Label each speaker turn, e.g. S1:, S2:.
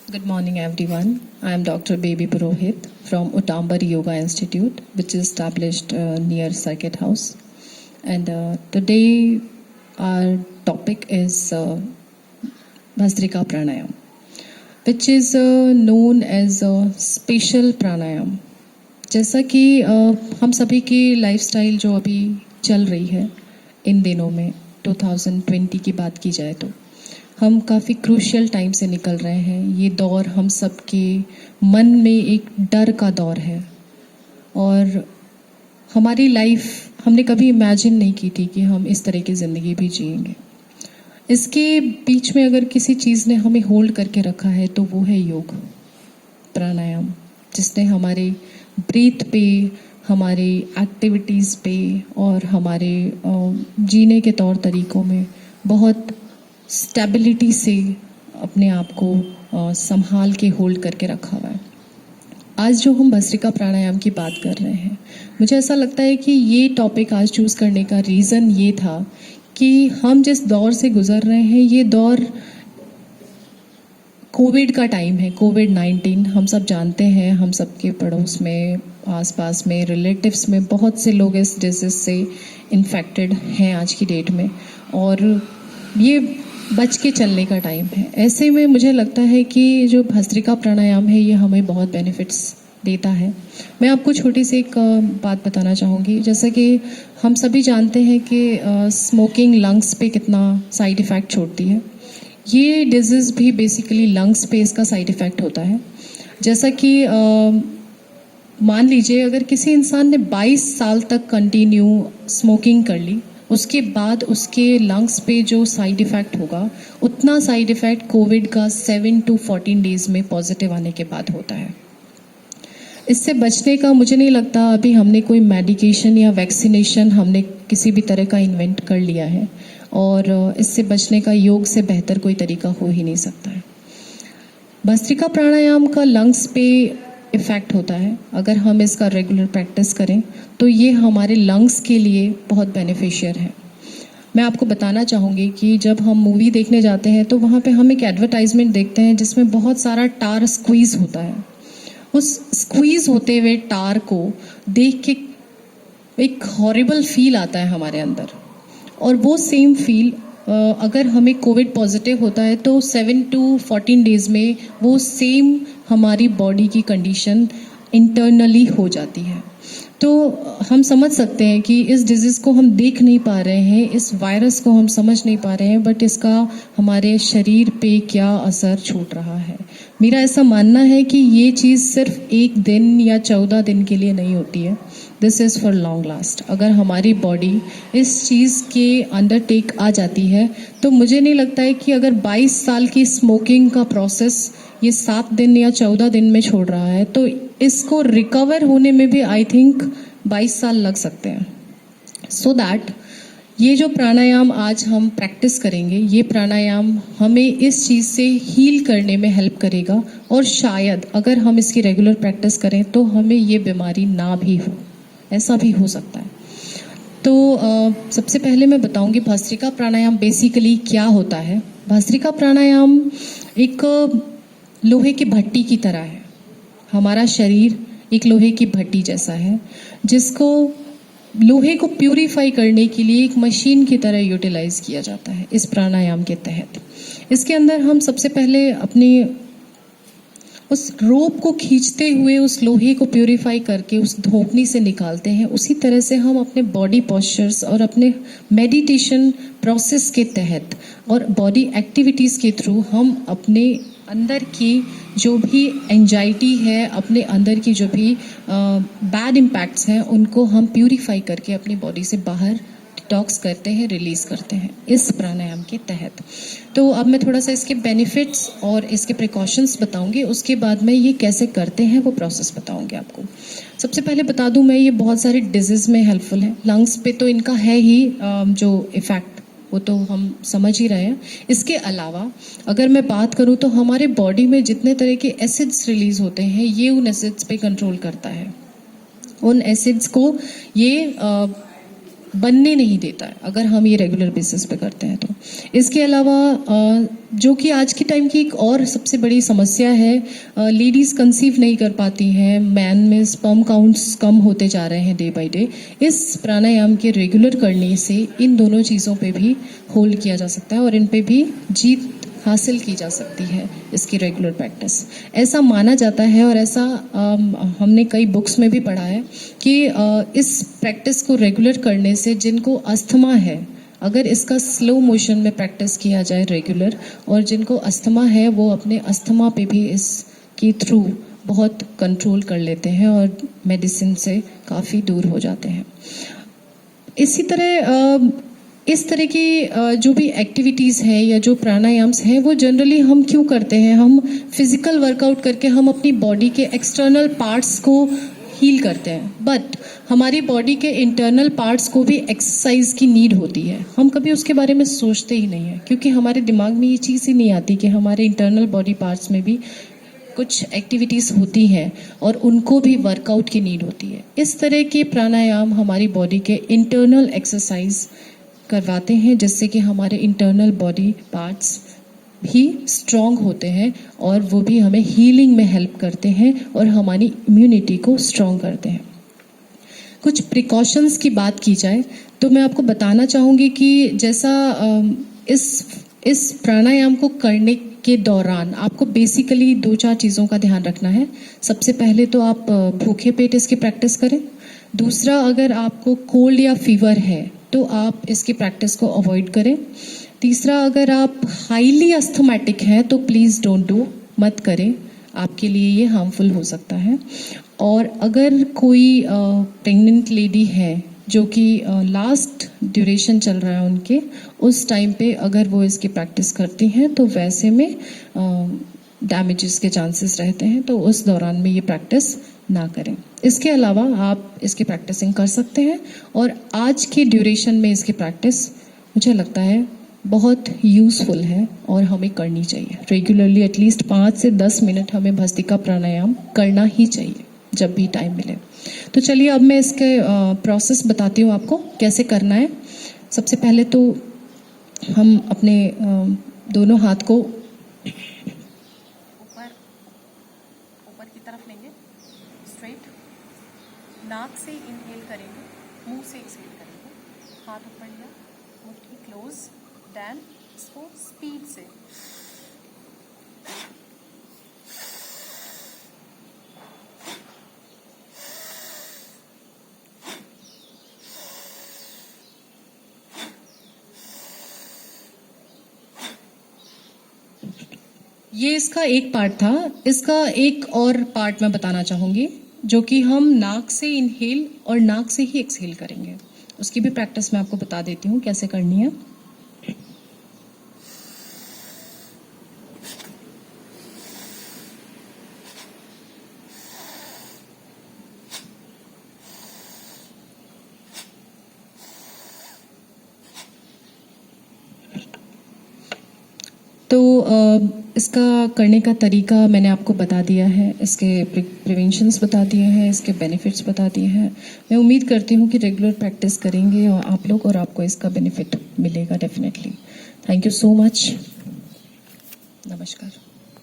S1: Good morning, everyone. I am Dr. Baby Purohit from Utambari Yoga Institute, which is established near Circuit House. And today our topic is Bhastrika Pranayam, which is known as spatial pranayam. जैसा कि हम सभी की lifestyle जो अभी चल रही है इन दिनों में 2020 की बात की जाए तो हम काफ़ी क्रूशियल टाइम से निकल रहे हैं। ये दौर हम सब के मन में एक डर का दौर है और हमारी लाइफ हमने कभी इमेजिन नहीं की थी कि हम इस तरह की ज़िंदगी भी जिएंगे। इसके बीच में अगर किसी चीज़ ने हमें होल्ड करके रखा है तो वो है योग प्राणायाम, जिसने हमारे ब्रीथ पे, हमारे एक्टिविटीज़ पे और हमारे जीने के तौर तरीक़ों में बहुत स्टेबिलिटी से अपने आप को संभाल के होल्ड करके रखा हुआ है। आज जो हम भस्त्रिका प्राणायाम की बात कर रहे हैं, मुझे ऐसा लगता है कि ये टॉपिक आज चूज़ करने का रीज़न ये था कि हम जिस दौर से गुज़र रहे हैं, ये दौर कोविड का टाइम है। कोविड-19 हम सब जानते हैं, हम सबके पड़ोस में, आसपास में, रिलेटिव्स में बहुत से लोग इस डिजीज़ से इन्फेक्टेड हैं आज की डेट में और ये बच के चलने का टाइम है। ऐसे में मुझे लगता है कि जो भस्त्रिका प्राणायाम है ये हमें बहुत बेनिफिट्स देता है। मैं आपको छोटी सी एक बात बताना चाहूँगी। जैसा कि हम सभी जानते हैं कि स्मोकिंग लंग्स पे कितना साइड इफ़ेक्ट छोड़ती है। ये डिजीज़ भी बेसिकली लंग्स पे इसका साइड इफ़ेक्ट होता है। जैसा कि मान लीजिए अगर किसी इंसान ने 22 साल तक कंटिन्यू स्मोकिंग कर ली, उसके बाद उसके लंग्स पे जो साइड इफ़ेक्ट होगा उतना साइड इफ़ेक्ट कोविड का 7 to 14 डेज़ में पॉजिटिव आने के बाद होता है। इससे बचने का मुझे नहीं लगता अभी हमने कोई मेडिकेशन या वैक्सीनेशन हमने किसी भी तरह का इन्वेंट कर लिया है और इससे बचने का योग से बेहतर कोई तरीका हो ही नहीं सकता है। भस्त्रिका प्राणायाम का लंग्स पे इफ़ेक्ट होता है। अगर हम इसका रेगुलर प्रैक्टिस करें तो ये हमारे लंग्स के लिए बहुत बेनिफिशियल है। मैं आपको बताना चाहूँगी कि जब हम मूवी देखने जाते हैं तो वहाँ पे हम एक एडवर्टाइजमेंट देखते हैं जिसमें बहुत सारा टार स्क्वीज़ होता है। उस स्क्वीज़ होते हुए टार को देख के एक हॉरिबल फील आता है हमारे अंदर और वो सेम फील अगर हमें कोविड पॉजिटिव होता है तो 7 to 14 डेज़ में वो सेम हमारी बॉडी की कंडीशन इंटरनली हो जाती है। तो हम समझ सकते हैं कि इस डिजीज़ को हम देख नहीं पा रहे हैं, इस वायरस को हम समझ नहीं पा रहे हैं, बट इसका हमारे शरीर पे क्या असर छूट रहा है। मेरा ऐसा मानना है कि ये चीज़ सिर्फ 1 दिन या 14 दिन के लिए नहीं होती है। This is for long last. अगर हमारी बॉडी इस चीज़ के अंडरटेक आ जाती है तो मुझे नहीं लगता है कि अगर 22 साल की स्मोकिंग का प्रोसेस ये 7 दिन या 14 दिन में छोड़ रहा है तो इसको रिकवर होने में भी आई थिंक 22 साल लग सकते हैं। सो दैट ये जो प्राणायाम आज हम प्रैक्टिस करेंगे, ये प्राणायाम हमें इस चीज़ से हील करने में हेल्प करेगा और शायद अगर हम इसकी रेगुलर प्रैक्टिस करें तो हमें ये बीमारी ना भी हो, ऐसा भी हो सकता है। तो सबसे पहले मैं बताऊंगी भस्त्रिका प्राणायाम बेसिकली क्या होता है। भस्त्रिका प्राणायाम एक लोहे की भट्टी की तरह है। हमारा शरीर एक लोहे की भट्टी जैसा है जिसको लोहे को प्यूरिफाई करने के लिए एक मशीन की तरह यूटिलाइज किया जाता है इस प्राणायाम के तहत। इसके अंदर हम सबसे पहले अपनी उस रोप को खींचते हुए उस लोहे को प्यूरिफाई करके उस धोखनी से निकालते हैं। उसी तरह से हम अपने बॉडी पोस्चर्स और अपने मेडिटेशन प्रोसेस के तहत और बॉडी एक्टिविटीज़ के थ्रू हम अपने अंदर की जो भी एंजाइटी है, अपने अंदर की जो भी बैड इम्पैक्ट्स हैं, उनको हम प्यूरिफाई करके अपनी बॉडी से बाहर डिटॉक्स करते हैं, रिलीज़ करते हैं इस प्राणायाम के तहत। तो अब मैं थोड़ा सा इसके बेनिफिट्स और इसके प्रिकॉशंस बताऊंगी, उसके बाद मैं ये कैसे करते हैं वो प्रोसेस बताऊंगी आपको। सबसे पहले बता दूं मैं, ये बहुत सारे डिजीज़ में हेल्पफुल है। लंग्स पे तो इनका है ही जो इफ़ेक्ट, वो तो हम समझ ही रहे हैं। इसके अलावा अगर मैं बात करूं तो हमारे बॉडी में जितने तरह के एसिड्स रिलीज़ होते हैं, ये उन एसिड्स पे कंट्रोल करता है। उन एसिड्स को ये बनने नहीं देता है अगर हम ये रेगुलर बेसिस पे करते हैं तो। इसके अलावा जो कि आज के टाइम की एक और सबसे बड़ी समस्या है, लेडीज़ कंसीव नहीं कर पाती हैं, मैन में स्पर्म काउंट्स कम होते जा रहे हैं डे बाय डे। इस प्राणायाम के रेगुलर करने से इन दोनों चीज़ों पे भी होल्ड किया जा सकता है और इन पे भी जीत हासिल की जा सकती है इसकी रेगुलर प्रैक्टिस। ऐसा माना जाता है और ऐसा हमने कई बुक्स में भी पढ़ा है कि इस प्रैक्टिस को रेगुलर करने से जिनको अस्थमा है, अगर इसका स्लो मोशन में प्रैक्टिस किया जाए रेगुलर, और जिनको अस्थमा है वो अपने अस्थमा पे भी इसके थ्रू बहुत कंट्रोल कर लेते हैं और मेडिसिन से काफ़ी दूर हो जाते हैं। इसी तरह इस तरह की जो भी एक्टिविटीज़ हैं या जो प्राणायाम्स हैं वो जनरली हम क्यों करते हैं? हम फिजिकल वर्कआउट करके हम अपनी बॉडी के एक्सटर्नल पार्ट्स को हील करते हैं, बट हमारी बॉडी के इंटरनल पार्ट्स को भी एक्सरसाइज की नीड होती है। हम कभी उसके बारे में सोचते ही नहीं है क्योंकि हमारे दिमाग में ये चीज़ ही नहीं आती कि हमारे इंटरनल बॉडी पार्ट्स में भी कुछ एक्टिविटीज़ होती हैं और उनको भी वर्कआउट की नीड होती है। इस तरह के प्राणायाम हमारी बॉडी के इंटरनल एक्सरसाइज करवाते हैं जिससे कि हमारे इंटरनल बॉडी पार्ट्स भी स्ट्रॉन्ग होते हैं और वो भी हमें हीलिंग में हेल्प करते हैं और हमारी इम्यूनिटी को स्ट्रॉन्ग करते हैं। कुछ प्रिकॉशंस की बात की जाए तो मैं आपको बताना चाहूँगी कि जैसा इस प्राणायाम को करने के दौरान आपको बेसिकली 2-4 चीज़ों का ध्यान रखना है। सबसे पहले तो आप भूखे पेट इसकी प्रैक्टिस करें। दूसरा, अगर आपको कोल्ड या फीवर है तो आप इसकी प्रैक्टिस को अवॉइड करें। तीसरा, अगर आप हाईली अस्थमैटिक हैं तो प्लीज़ डोंट डू, मत करें, आपके लिए ये हार्मफुल हो सकता है। और अगर कोई प्रेग्नेंट लेडी है जो कि लास्ट ड्यूरेशन चल रहा है उनके, उस टाइम पे अगर वो इसकी प्रैक्टिस करती हैं तो वैसे में डैमेजेस के चांसेस रहते हैं, तो उस दौरान में ये प्रैक्टिस ना करें। इसके अलावा आप इसकी प्रैक्टिसिंग कर सकते हैं और आज के ड्यूरेशन में इसकी प्रैक्टिस मुझे लगता है बहुत यूज़फुल है और हमें करनी चाहिए रेगुलरली। एटलीस्ट 5 से 10 मिनट हमें भस्त्रिका प्राणायाम करना ही चाहिए जब भी टाइम मिले। तो चलिए अब मैं इसके प्रोसेस बताती हूँ आपको कैसे करना है। सबसे पहले तो हम अपने दोनों हाथ को ऊपर की तरफ लेंगे, स्ट्रेट, नाक से इनहेल करेंगे, मुंह से एक्सहेल करेंगे। हाथ ऊपर लिया, मुट्ठी क्लोज, देन इसको स्पीड से ये इसका एक पार्ट था। इसका एक और पार्ट मैं बताना चाहूँगी जो कि हम नाक से इनहेल और नाक से ही एक्सहेल करेंगे। उसकी भी प्रैक्टिस मैं आपको बता देती हूँ कैसे करनी है। तो इसका करने का तरीका मैंने आपको बता दिया है, इसके प्रिवेंशंस बता दिए हैं, इसके बेनिफिट्स बता दिए हैं। मैं उम्मीद करती हूँ कि रेगुलर प्रैक्टिस करेंगे और आप लोग, और आपको इसका बेनिफिट मिलेगा definitely. Thank you so much. नमस्कार।